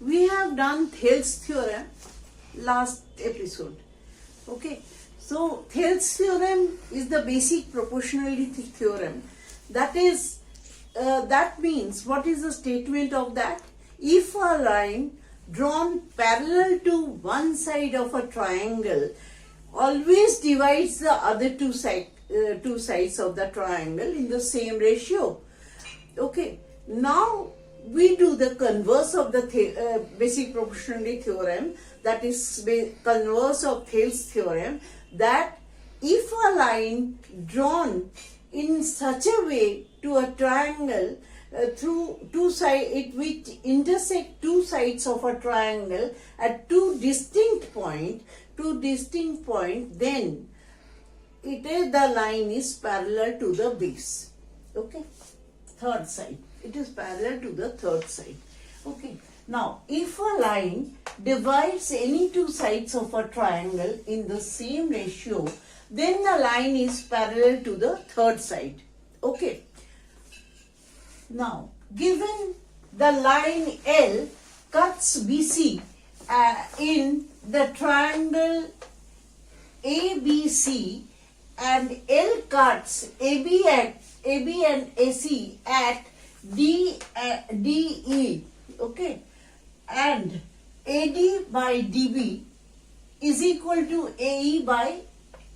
we have done Thales theorem last episode. Okay, so Thales theorem is the basic proportionality theorem. That is, that means, what is the statement of that? If a line drawn parallel to one side of a triangle always divides the other two sides of the triangle in the same ratio. Okay, now we do the converse of the basic proportionality theorem, that is converse of Thales theorem, that if a line drawn in such a way to a triangle through two sides, which intersect two sides of a triangle at two distinct points, then the line is parallel to the base. Okay, third side. It is parallel to the third side. Okay. Now, if a line divides any two sides of a triangle in the same ratio, then the line is parallel to the third side. Okay. Now, given the line L cuts BC in the triangle ABC, and L cuts AB and AC at DE, okay, and AD by DB is equal to AE by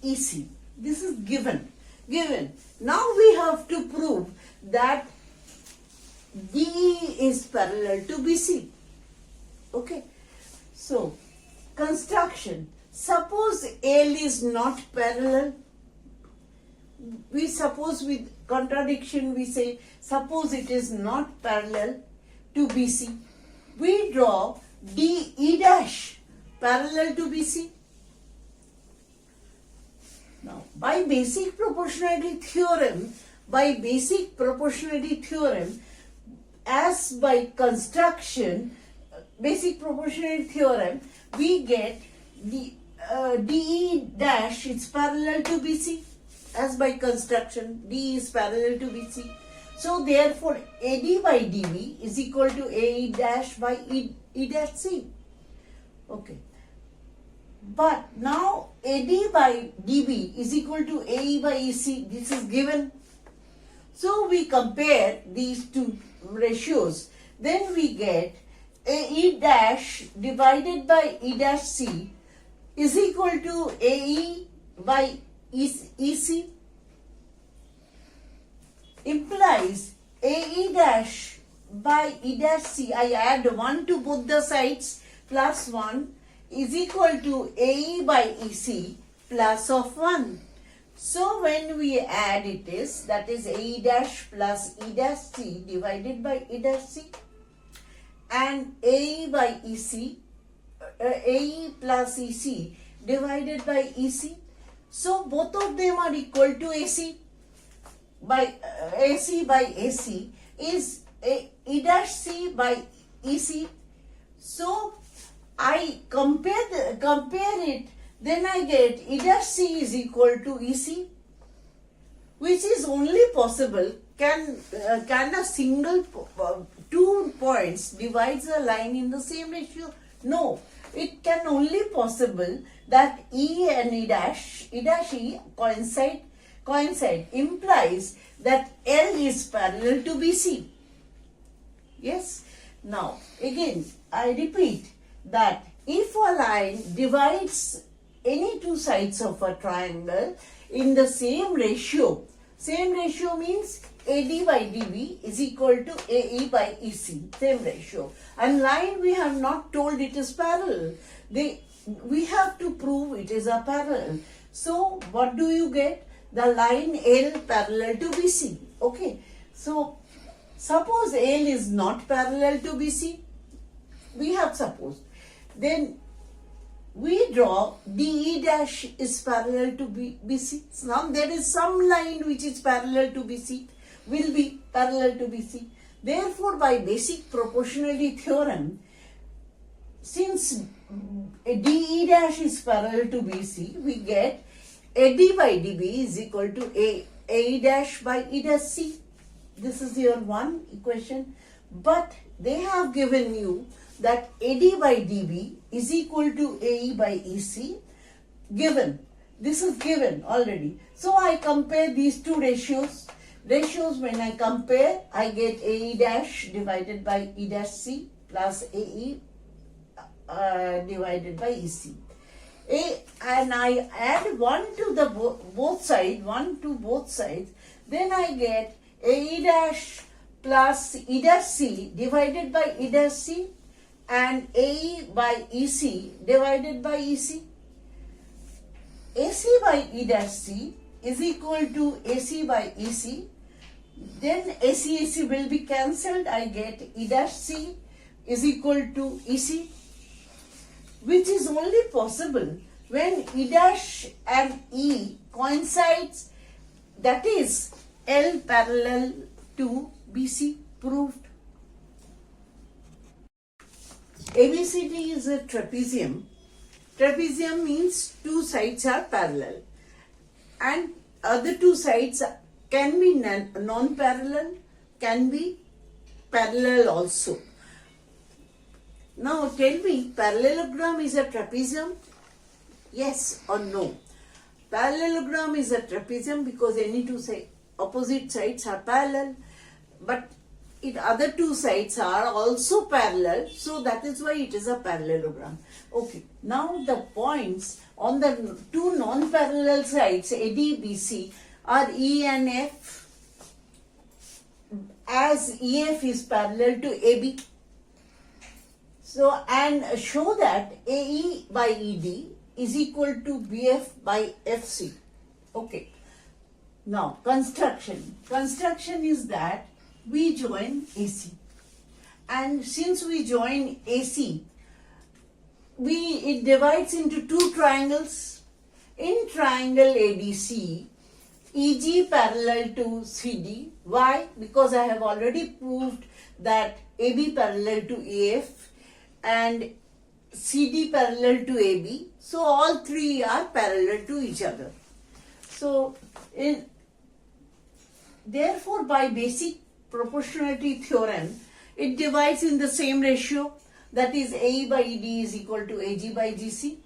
EC. This is given. Now we have to prove that DE is parallel to BC. Okay. So, construction. Suppose L is not parallel. We suppose with contradiction we say, suppose it is not parallel to BC. We draw DE dash parallel to BC. Now, by basic proportionality theorem, as by construction, basic proportionality theorem, we get the DE dash is parallel to BC. As by construction, D is parallel to BC. So therefore, AD by DB is equal to AE dash by E dash C. Okay. But now AD by DB is equal to AE by EC. This is given. So we compare these two ratios. Then we get AE dash divided by E dash C is equal to AE by EC, implies AE dash by E dash C, I add 1 to both the sides, plus 1 is equal to AE by EC plus of 1. So when we add it is, that is AE dash plus E dash C divided by E dash C, and AE by EC, AE plus EC divided by EC. So both of them are equal to AC. By AC by AC is E dash C by EC. So I compare it, then I get E dash C is equal to EC, which is only possible. Can a single 2 points divides a line in the same ratio? No. It can only possible that E and E dash E coincide, implies that L is parallel to BC. Yes. Now again I repeat that if a line divides any two sides of a triangle in the same ratio means AD by DB is equal to AE by EC, same ratio. And line we have not told it is parallel. We have to prove it is a parallel. So what do you get? The line L parallel to BC. Okay. So suppose L is not parallel to BC. We have supposed. Then we draw DE dash is parallel to BC. Now there is some line which is parallel to BC, will be parallel to BC. Therefore, by basic proportionality theorem, since DE dash is parallel to BC, we get AD by DB is equal to A dash by E dash C. This is your one equation. But they have given you that AD by DB is equal to AE by EC given. This is given already. So I compare these two ratios. When I compare, I get AE dash divided by E dash C plus AE divided by EC. And I add 1 to the both sides, then I get AE dash plus E dash C divided by E dash C and AE by EC divided by EC. AC by E dash C is equal to AC by EC. Then AC will be cancelled. I get E dash C is equal to EC, which is only possible when E dash and E coincides, that is L parallel to BC. Proved. ABCD is a trapezium. Trapezium means two sides are parallel and other two sides can be non-parallel, can be parallel also. Now tell me, parallelogram is a trapezium? Yes or no? Parallelogram is a trapezium because any two opposite sides are parallel, but other two sides are also parallel, so that is why it is a parallelogram. Okay, now the points on the two non-parallel sides AD, BC are E and F, as EF is parallel to AB. So, and show that AE by ED is equal to BF by FC. Okay. Now, construction. Construction is that we join AC. And since we join AC, it divides into two triangles. In triangle ADC, EG parallel to CD. Why? Because I have already proved that AB parallel to AF and CD parallel to AB. So all three are parallel to each other. So therefore by basic proportionality theorem, it divides in the same ratio, that is AE by ED is equal to AG by GC.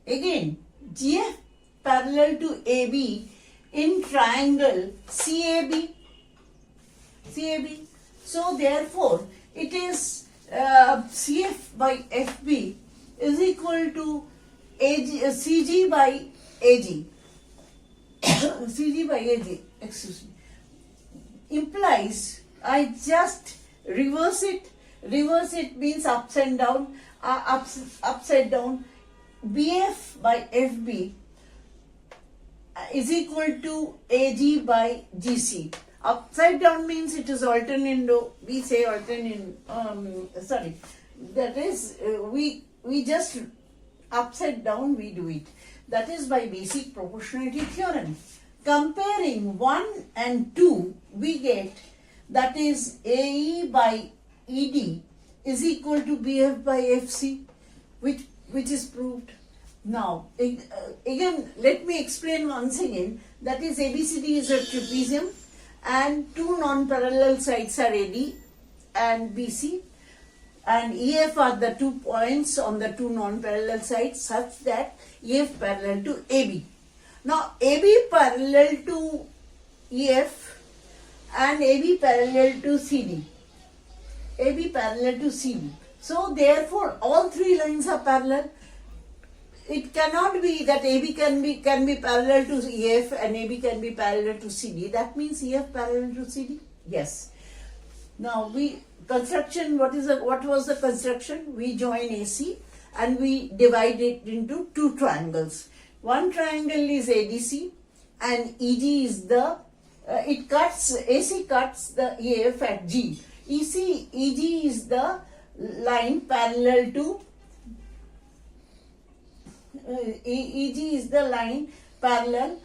Again, GF parallel to AB in triangle CAB. So therefore, it is CF by FB is equal to CG by AG. CG by AG, excuse me. Implies, I just reverse it. Reverse it means upside down. Upside down. BF by FB is equal to AG by GC. Upside down means it is alternando. We say alternando. That is we just upside down we do it. That is by basic proportionality theorem. Comparing 1 and 2, we get that is AE by ED is equal to BF by FC, which is proved. Now, again, let me explain once again. That is ABCD is a trapezium and two non-parallel sides are AD and BC, and EF are the 2 points on the two non-parallel sides such that EF parallel to AB. Now, AB parallel to EF and AB parallel to CD. AB parallel to CD. So, therefore, all three lines are parallel. It cannot be that AB can be parallel to EF and AB can be parallel to CD. That means EF parallel to CD? Yes. Now, construction, what was the construction? We join AC and we divide it into two triangles. One triangle is ADC and EG is the, AC cuts the EF at G. EG is the line parallel to, EG is the line parallel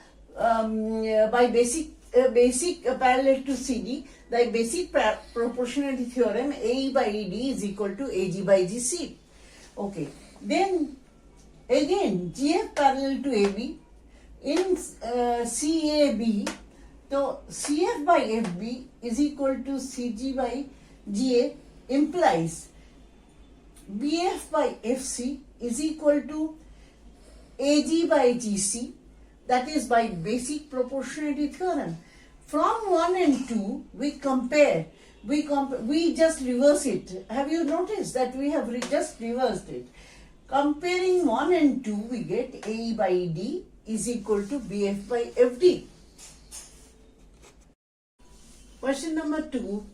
by basic parallel to CD. The basic proportionality theorem, AE by ED is equal to AG by GC. Okay. Then again, GF parallel to AB in CAB. So CF by FB is equal to CG by GA implies BF by FC is equal to AG by GC, that is by basic proportionality theorem. From 1 and 2 we compare, we just reverse it. Have you noticed that we have just reversed it? Comparing 1 and 2 we get AE by D is equal to BF by FD. Question number 2.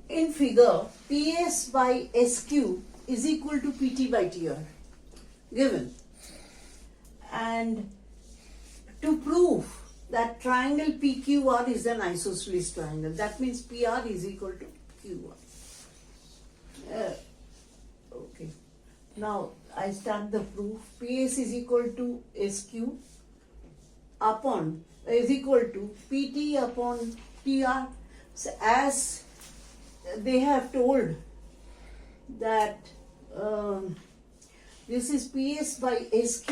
In figure, PS by SQ is equal to PT by TR given. And to prove that triangle PQR is an isosceles triangle, that means PR is equal to QR. Okay. Now I start the proof. PS is equal to SQ upon is equal to PT upon TR. So as they have told that this is PS by SQ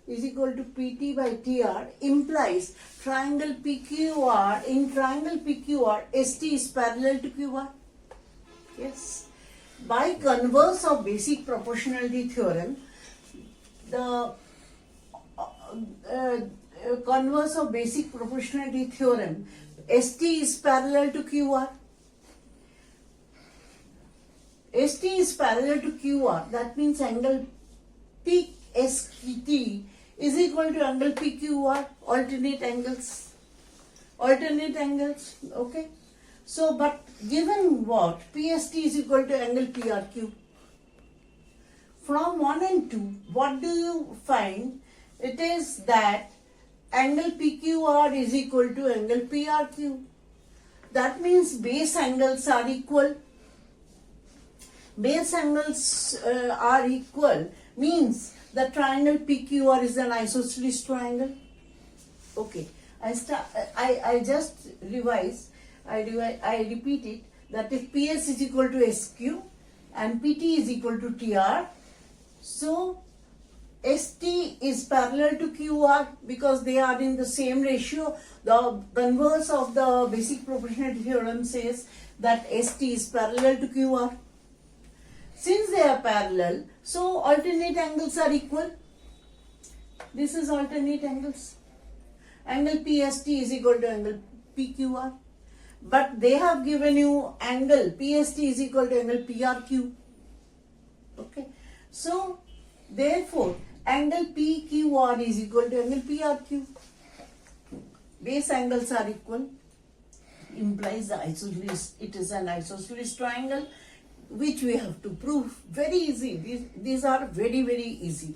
is equal to PT by TR implies triangle PQR, in triangle PQR ST is parallel to QR. Yes. By converse of basic proportionality theorem, the converse of basic proportionality theorem, ST is parallel to QR. ST is parallel to QR, that means angle PST is equal to angle PQR, alternate angles, okay. So, but given what? PST is equal to angle PRQ. From 1 and 2, what do you find? It is that angle PQR is equal to angle PRQ. That means base angles are equal. Base angles are equal means the triangle PQR is an isosceles triangle. Okay, I just revise. I repeat it, that if PS is equal to SQ and PT is equal to TR, so ST is parallel to QR because they are in the same ratio. The converse of the basic proportionality theorem says that ST is parallel to QR. Since they are parallel, so alternate angles are equal. This is alternate angles. Angle PST is equal to angle PQR. But they have given you angle PST is equal to angle PRQ. Okay. So, therefore, angle PQR is equal to angle PRQ. Base angles are equal. Implies the isosceles. It is an isosceles triangle, which we have to prove. Very easy. These are very, very easy.